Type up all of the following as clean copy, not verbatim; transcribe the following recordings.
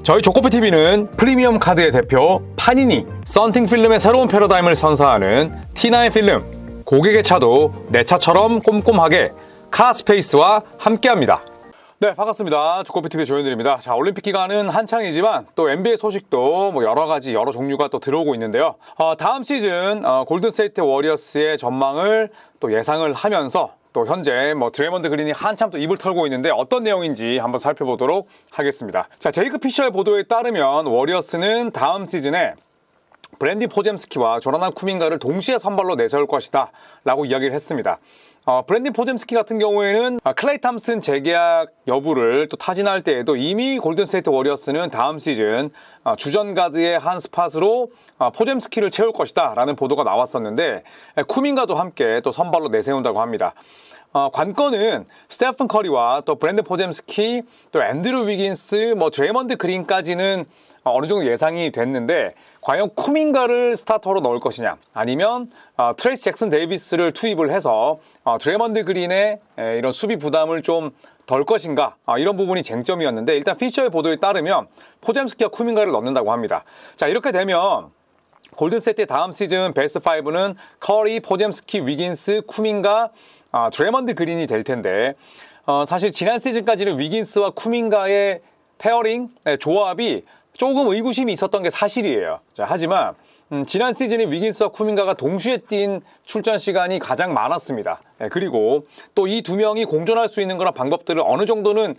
저희 조코피TV는 프리미엄 카드의 대표 파니니, 썬팅필름의 새로운 패러다임을 선사하는 T9 필름, 고객의 차도 내 차처럼 꼼꼼하게 카스페이스와 함께합니다. 네, 반갑습니다. 조코피TV 조현일입니다. 자, 올림픽 기간은 한창이지만 또 NBA 소식도 여러 종류가 또 들어오고 있는데요. 다음 시즌 골든스테이트 워리어스의 전망을 또 예상을 하면서 또 현재 드레이먼드 그린이 한참 또 입을 털고 있는데 어떤 내용인지 한번 살펴보도록 하겠습니다. 자, 제이크 피셔의 보도에 따르면 워리어스는 다음 시즌에 브랜디 포젬스키와 조나단 쿠민가를 동시에 선발로 내세울 것이다 라고 이야기를 했습니다. 브랜디 포젬스키 같은 경우에는 클레이 탐슨 재계약 여부를 또 타진할 때에도 이미 골든스테이트 워리어스는 다음 시즌 주전 가드의 한 스팟으로 포젬스키를 채울 것이다 라는 보도가 나왔었는데 쿠민가도 함께 또 선발로 내세운다고 합니다. 관건은 스테픈 커리와 또 브랜드 포젬스키, 또 앤드류 위긴스, 드레이먼드 그린까지는 어느 정도 예상이 됐는데 과연 쿠민가를 스타터로 넣을 것이냐 아니면 트레이스 잭슨 데이비스를 투입을 해서 드레이먼드 그린의 이런 수비 부담을 좀 덜 것인가 이런 부분이 쟁점이었는데 일단 피셔의 보도에 따르면 포젬스키와 쿠민가를 넣는다고 합니다. 자, 이렇게 되면 골든스테이트의 다음 시즌 베스트 5는 커리, 포젬스키, 위긴스, 쿠민가, 드레이먼드 그린이 될 텐데 사실 지난 시즌까지는 위긴스와 쿠민가의 페어링, 조합이 조금 의구심이 있었던 게 사실이에요. 자, 하지만 지난 시즌에 위긴스와 쿠민가가 동시에 뛴 출전 시간이 가장 많았습니다. 그리고 또 이 두 명이 공존할 수 있는 그런 방법들을 어느 정도는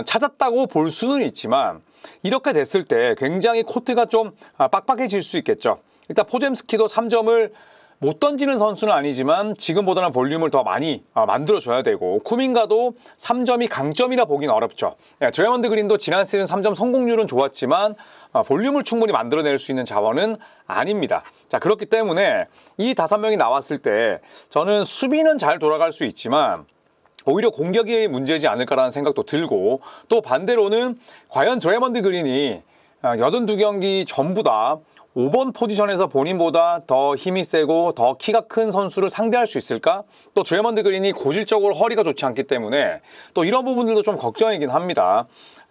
찾았다고 볼 수는 있지만 이렇게 됐을 때 굉장히 코트가 좀 빡빡해질 수 있겠죠. 일단 포젬스키도 3점을 못 던지는 선수는 아니지만 지금보다는 볼륨을 더 많이 만들어줘야 되고 쿠민가도 3점이 강점이라 보긴 어렵죠. 드레이먼드 그린도 지난 시즌 3점 성공률은 좋았지만 볼륨을 충분히 만들어낼 수 있는 자원은 아닙니다. 자, 그렇기 때문에 이 5명이 나왔을 때 저는 수비는 잘 돌아갈 수 있지만 오히려 공격이 문제지 않을까라는 생각도 들고 또 반대로는 과연 드레이먼드 그린이 82경기 전부 다 5번 포지션에서 본인보다 더 힘이 세고 더 키가 큰 선수를 상대할 수 있을까? 또 드레이먼드 그린이 고질적으로 허리가 좋지 않기 때문에 또 이런 부분들도 좀 걱정이긴 합니다.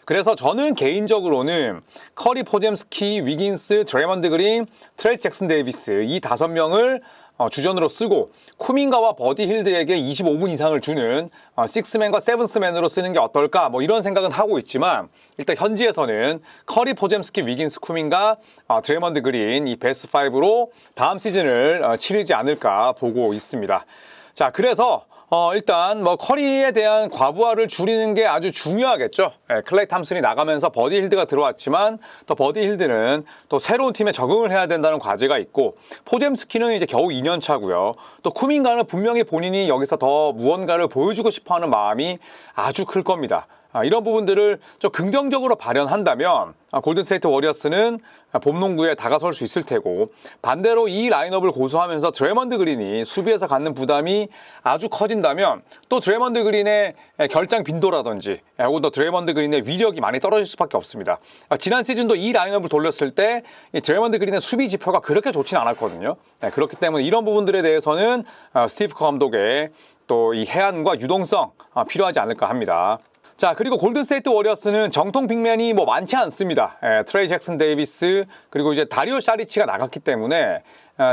그래서 저는 개인적으로는 커리, 포젬스키, 위긴스, 드레이먼드 그린, 트레이스 잭슨 데이비스 이 5명을 주전으로 쓰고 쿠민가와 버디 힐드에게 25분 이상을 주는 6맨과 7스맨으로 쓰는 게 어떨까 이런 생각은 하고 있지만 일단 현지에서는 커리, 포젬스키, 위긴스, 쿠민가, 드레이먼드 그린 이 베스트 5로 다음 시즌을 치르지 않을까 보고 있습니다. 자, 그래서 일단 커리에 대한 과부하를 줄이는 게 아주 중요하겠죠. 클레이 탐슨이 나가면서 버디 힐드가 들어왔지만 또 버디 힐드는 또 새로운 팀에 적응을 해야 된다는 과제가 있고 포젬스키는 이제 겨우 2년 차고요. 또 쿠민가는 분명히 본인이 여기서 더 무언가를 보여주고 싶어하는 마음이 아주 클 겁니다. 이런 부분들을 좀 긍정적으로 발현한다면 골든스테이트 워리어스는 봄 농구에 다가설 수 있을 테고 반대로 이 라인업을 고수하면서 드레이먼드 그린이 수비에서 갖는 부담이 아주 커진다면 또 드레이먼드 그린의 결장 빈도라든지 혹은 또 드레이먼드 그린의 위력이 많이 떨어질 수밖에 없습니다. 지난 시즌도 이 라인업을 돌렸을 때 드레이먼드 그린의 수비 지표가 그렇게 좋지는 않았거든요. 그렇기 때문에 이런 부분들에 대해서는 스티브 커 감독의 또 이 해안과 유동성 필요하지 않을까 합니다. 자, 그리고 골든스테이트 워리어스는 정통 빅맨이 많지 않습니다. 트레이 잭슨 데이비스 그리고 이제 다리오 샤리치가 나갔기 때문에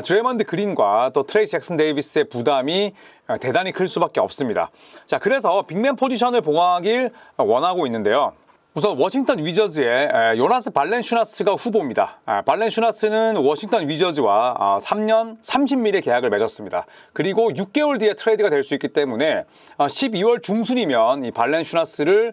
드레이먼드 그린과 또 트레이 잭슨 데이비스의 부담이 대단히 클 수밖에 없습니다. 자, 그래서 빅맨 포지션을 보강하길 원하고 있는데요. 우선 워싱턴 위저즈의 요나스 발렌슈나스가 후보입니다. 발렌슈나스는 워싱턴 위저즈와 3년 30밀의 계약을 맺었습니다. 그리고 6개월 뒤에 트레이드가 될 수 있기 때문에 12월 중순이면 이 발렌슈나스를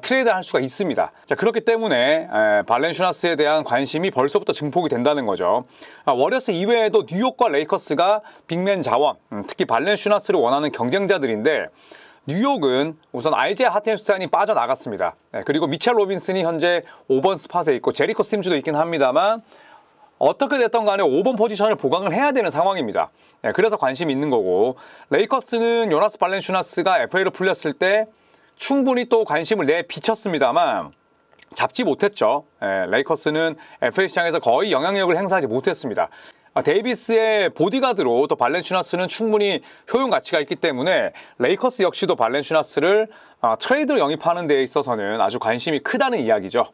트레이드할 수가 있습니다. 자, 그렇기 때문에 발렌슈나스에 대한 관심이 벌써부터 증폭이 된다는 거죠. 워리어스 이외에도 뉴욕과 레이커스가 빅맨 자원, 특히 발렌슈나스를 원하는 경쟁자들인데 뉴욕은 우선 아이제아 하텐슈타인이 빠져나갔습니다. 그리고 미첼 로빈슨이 현재 5번 스팟에 있고 제리코 심즈도 있긴 합니다만 어떻게 됐던 간에 5번 포지션을 보강을 해야 되는 상황입니다. 그래서 관심이 있는 거고 레이커스는 요나스 발렌슈나스가 FA로 풀렸을 때 충분히 또 관심을 내비쳤습니다만 잡지 못했죠. 레이커스는 FA 시장에서 거의 영향력을 행사하지 못했습니다. 데이비스의 보디가드로 또 발렌슈나스는 충분히 효용 가치가 있기 때문에 레이커스 역시도 발렌슈나스를 트레이드로 영입하는 데 있어서는 아주 관심이 크다는 이야기죠.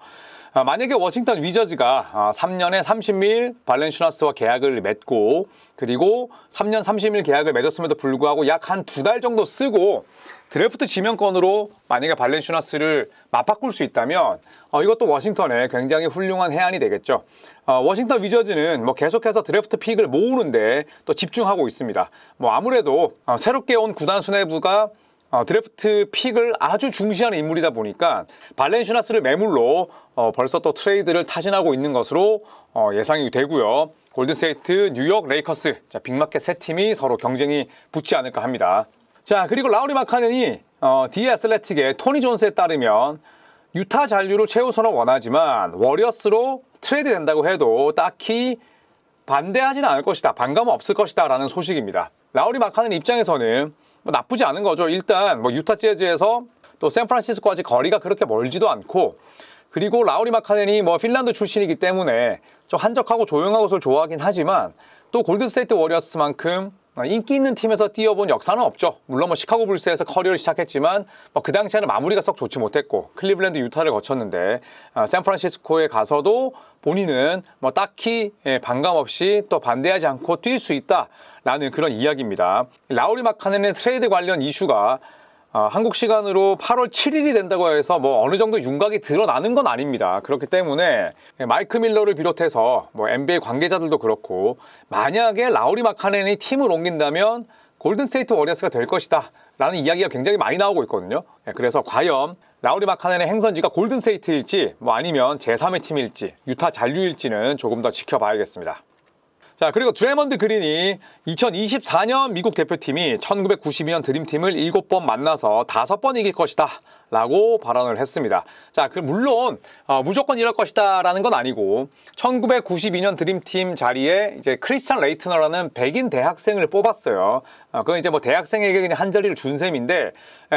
만약에 워싱턴 위저즈가 3년에 30밀 발렌슈나스와 계약을 맺고 그리고 3년 30밀 계약을 맺었음에도 불구하고 약 한 2달 정도 쓰고 드래프트 지명권으로 만약에 발렌슈나스를 맞바꿀 수 있다면 이것도 워싱턴의 굉장히 훌륭한 해안이 되겠죠. 워싱턴 위저즈는 뭐 계속해서 드래프트 픽을 모으는데 또 집중하고 있습니다. 뭐 아무래도 새롭게 온 구단 수뇌부가 드래프트 픽을 아주 중시하는 인물이다 보니까 발렌슈나스를 매물로 벌써 또 트레이드를 타진하고 있는 것으로 예상이 되고요. 골든스테이트, 뉴욕, 레이커스, 자, 빅마켓 세 팀이 서로 경쟁이 붙지 않을까 합니다. 자, 그리고 라우리 마카넨이 디 애슬레틱의 토니 존스에 따르면 유타 잔류를 최우선으로 원하지만 워리어스로 트레이드 된다고 해도 딱히 반대하지는 않을 것이다, 반감은 없을 것이다 라는 소식입니다. 라우리 마카넨 입장에서는 뭐 나쁘지 않은 거죠. 일단 뭐 유타 재즈에서 또 샌프란시스코까지 거리가 그렇게 멀지도 않고, 그리고 라우리 마카넨이 뭐 핀란드 출신이기 때문에 좀 한적하고 조용한 곳을 좋아하긴 하지만 또 골든스테이트 워리어스만큼 인기 있는 팀에서 뛰어본 역사는 없죠. 물론 뭐 시카고 불스에서 커리어를 시작했지만 뭐 그 당시에는 마무리가 썩 좋지 못했고 클리블랜드, 유타를 거쳤는데 샌프란시스코에 가서도 본인은 뭐 딱히 반감 없이 또 반대하지 않고 뛸 수 있다라는 그런 이야기입니다. 라우리 마카넨의 트레이드 관련 이슈가 한국 시간으로 8월 7일이 된다고 해서 뭐 어느 정도 윤곽이 드러나는 건 아닙니다. 그렇기 때문에 마이크 밀러를 비롯해서 뭐 NBA 관계자들도 그렇고 만약에 라우리 마카넨이 팀을 옮긴다면 골든스테이트 워리어스가 될 것이다 라는 이야기가 굉장히 많이 나오고 있거든요. 그래서 과연 라우리 마카넨의 행선지가 골든스테이트일지 뭐 아니면 제3의 팀일지 유타 잔류일지는 조금 더 지켜봐야겠습니다. 자, 그리고 드레먼드 그린이 2024년 미국 대표팀이 1992년 드림팀을 7번 만나서 5번 이길 것이다 라고 발언을 했습니다. 자, 물론 무조건 이럴 것이다 라는 건 아니고 1992년 드림팀 자리에 이제 크리스찬 레이트너라는 백인 대학생을 뽑았어요. 그건 이제 뭐 대학생에게 그냥 한 자리를 준 셈인데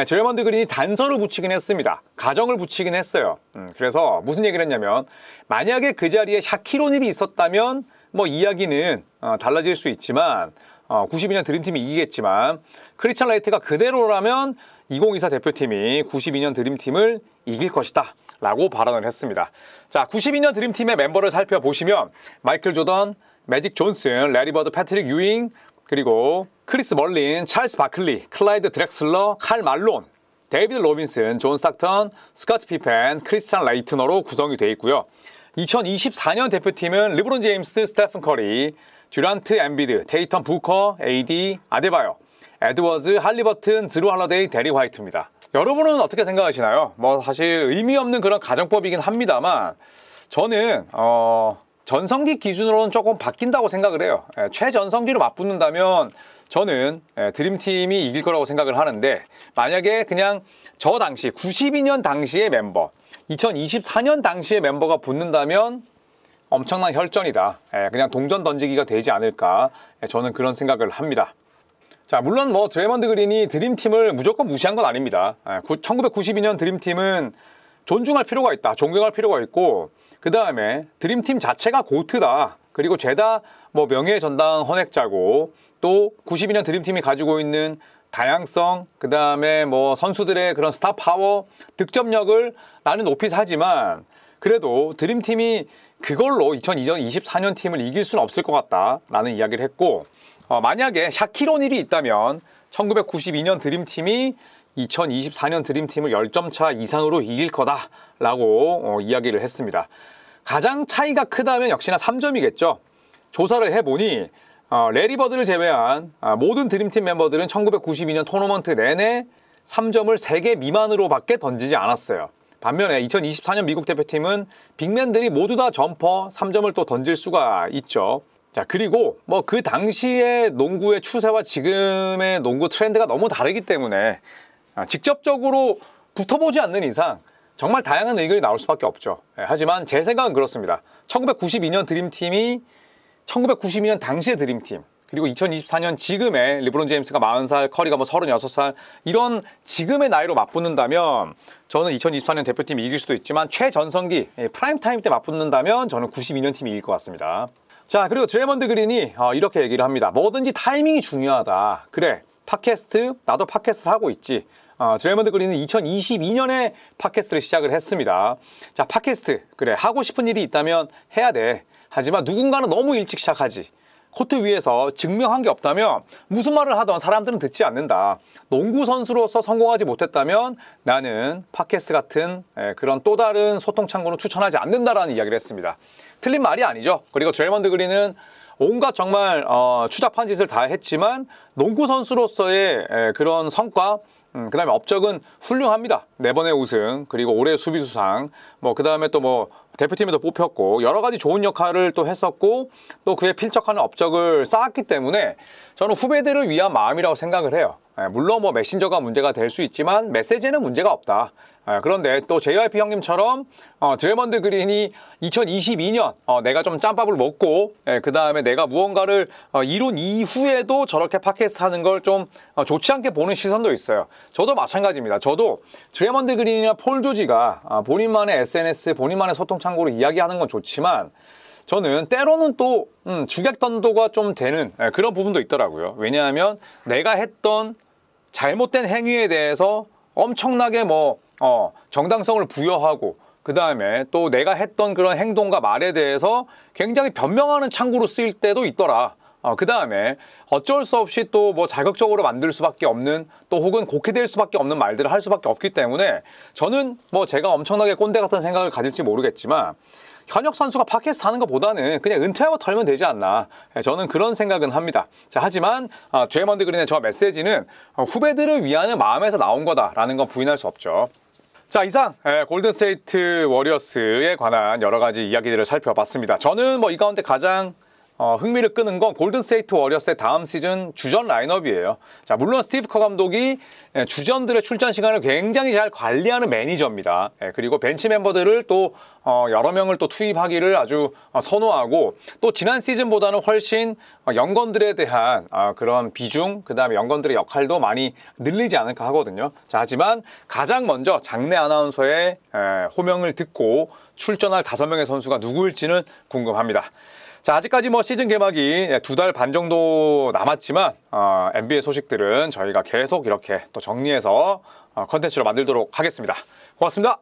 드레먼드 그린이 단서를 붙이긴 했습니다. 가정을 붙이긴 했어요. 그래서 무슨 얘기를 했냐면 만약에 그 자리에 샤킬 오닐이 있었다면 뭐 이야기는 달라질 수 있지만 92년 드림팀이 이기겠지만 크리스찬 레이트가 그대로라면 2024 대표팀이 92년 드림팀을 이길 것이다 라고 발언을 했습니다. 자, 92년 드림팀의 멤버를 살펴보시면 마이클 조던, 매직 존슨, 레리 버드, 패트릭 유잉, 그리고 크리스 멀린, 찰스 바클리, 클라이드 드렉슬러, 칼 말론, 데이비드 로빈슨, 존 스타턴, 스코트 피펜, 크리스찬 레이트너로 구성이 되어 있고요. 2024년 대표팀은 르브론 제임스, 스테픈 커리, 듀란트, 엠비드, 테이텀, 부커, AD, 아데바요, 에드워즈, 할리버튼, 드루 할러데이, 데리 화이트입니다. 여러분은 어떻게 생각하시나요? 뭐 사실 의미 없는 그런 가정법이긴 합니다만 저는 전성기 기준으로는 조금 바뀐다고 생각을 해요. 최전성기로 맞붙는다면 저는 드림팀이 이길 거라고 생각을 하는데 만약에 그냥 저 당시 92년 당시의 멤버 2024년 당시의 멤버가 붙는다면 엄청난 혈전이다. 그냥 동전 던지기가 되지 않을까. 저는 그런 생각을 합니다. 자, 물론 뭐 드레먼드 그린이 드림팀을 무조건 무시한 건 아닙니다. 1992년 드림팀은 존중할 필요가 있다. 존경할 필요가 있고 그 다음에 드림팀 자체가 고트다. 그리고 죄다 뭐 명예의 전당 헌액자고 또 92년 드림팀이 가지고 있는 다양성, 그 다음에 뭐 선수들의 그런 스타 파워, 득점력을 나는 높이 사지만 그래도 드림팀이 그걸로 2024년 팀을 이길 수는 없을 것 같다라는 이야기를 했고 만약에 샤킬 오닐이 있다면 1992년 드림팀이 2024년 드림팀을 10점 차 이상으로 이길 거다라고 이야기를 했습니다. 가장 차이가 크다면 역시나 3점이겠죠. 조사를 해보니 레리 버드를 제외한 모든 드림팀 멤버들은 1992년 토너먼트 내내 3점을 3개 미만으로 밖에 던지지 않았어요. 반면에 2024년 미국 대표팀은 빅맨들이 모두 다 점퍼 3점을 또 던질 수가 있죠. 자, 그리고 뭐 그 당시의 농구의 추세와 지금의 농구 트렌드가 너무 다르기 때문에 직접적으로 붙어보지 않는 이상 정말 다양한 의견이 나올 수밖에 없죠. 하지만 제 생각은 그렇습니다. 1992년 드림팀이 1992년 당시의 드림팀 그리고 2024년 지금의 르브론 제임스가 40살, 커리가 뭐 36살 이런 지금의 나이로 맞붙는다면 저는 2024년 대표팀이 이길 수도 있지만 최전성기 프라임타임 때 맞붙는다면 저는 92년 팀이 이길 것 같습니다. 자, 그리고 드레먼드 그린이 이렇게 얘기를 합니다. 뭐든지 타이밍이 중요하다. 그래, 팟캐스트 나도 팟캐스트를 하고 있지. 드레이먼드 그린은 2022년에 팟캐스트를 시작을 했습니다. 자, 팟캐스트 그래 하고 싶은 일이 있다면 해야 돼. 하지만 누군가는 너무 일찍 시작하지. 코트 위에서 증명한 게 없다면 무슨 말을 하던 사람들은 듣지 않는다. 농구 선수로서 성공하지 못했다면 나는 팟캐스트 같은 그런 또 다른 소통 창구는 추천하지 않는다라는 이야기를 했습니다. 틀린 말이 아니죠. 그리고 드레이먼드 그린은 온갖 정말 추잡한 짓을 다 했지만 농구 선수로서의 그런 성과 그 다음에 업적은 훌륭합니다. 4번의 우승, 그리고 올해 수비수상, 그 다음에 또 대표팀에도 뽑혔고, 여러 가지 좋은 역할을 또 했었고, 또 그에 필적하는 업적을 쌓았기 때문에 저는 후배들을 위한 마음이라고 생각을 해요. 물론 메신저가 문제가 될 수 있지만 메시지는 문제가 없다. 그런데 또 JYP 형님처럼 드레이먼드 그린이 2022년 내가 좀 짬밥을 먹고 그 다음에 내가 무언가를 이룬 이후에도 저렇게 팟캐스트 하는 걸 좀 좋지 않게 보는 시선도 있어요. 저도 마찬가지입니다. 저도 드레이먼드 그린이나 폴 조지가 본인만의 SNS, 본인만의 소통 창구로 이야기하는 건 좋지만 저는 때로는 또 주객던도가 좀 되는 그런 부분도 있더라고요. 왜냐하면 내가 했던 잘못된 행위에 대해서 엄청나게 정당성을 부여하고 그 다음에 또 내가 했던 그런 행동과 말에 대해서 굉장히 변명하는 창구로 쓰일 때도 있더라. 그 다음에 어쩔 수 없이 또 자극적으로 만들 수밖에 없는 또 혹은 곡해될 수밖에 없는 말들을 할 수밖에 없기 때문에 저는 제가 엄청나게 꼰대 같은 생각을 가질지 모르겠지만 현역 선수가 팟캐스트 하는 것보다는 그냥 은퇴하고 털면 되지 않나. 저는 그런 생각은 합니다. 자, 하지만 드레이먼드 그린의 저 메시지는 후배들을 위하는 마음에서 나온 거다라는 건 부인할 수 없죠. 자, 이상 골든스테이트 워리어스에 관한 여러 가지 이야기들을 살펴봤습니다. 저는 이 가운데 가장 흥미를 끄는 건 골든스테이트 워리어스의 다음 시즌 주전 라인업이에요. 자, 물론 스티브 커 감독이 주전들의 출전 시간을 굉장히 잘 관리하는 매니저입니다. 그리고 벤치 멤버들을 또 여러 명을 또 투입하기를 아주 선호하고 또 지난 시즌보다는 훨씬 연건들에 대한 그런 비중, 그 다음에 연건들의 역할도 많이 늘리지 않을까 하거든요. 자, 하지만 가장 먼저 장내 아나운서의 호명을 듣고 출전할 5명의 선수가 누구일지는 궁금합니다. 자, 아직까지 시즌 개막이 2달 반 정도 남았지만 NBA 소식들은 저희가 계속 이렇게 또 정리해서 컨텐츠로 만들도록 하겠습니다. 고맙습니다.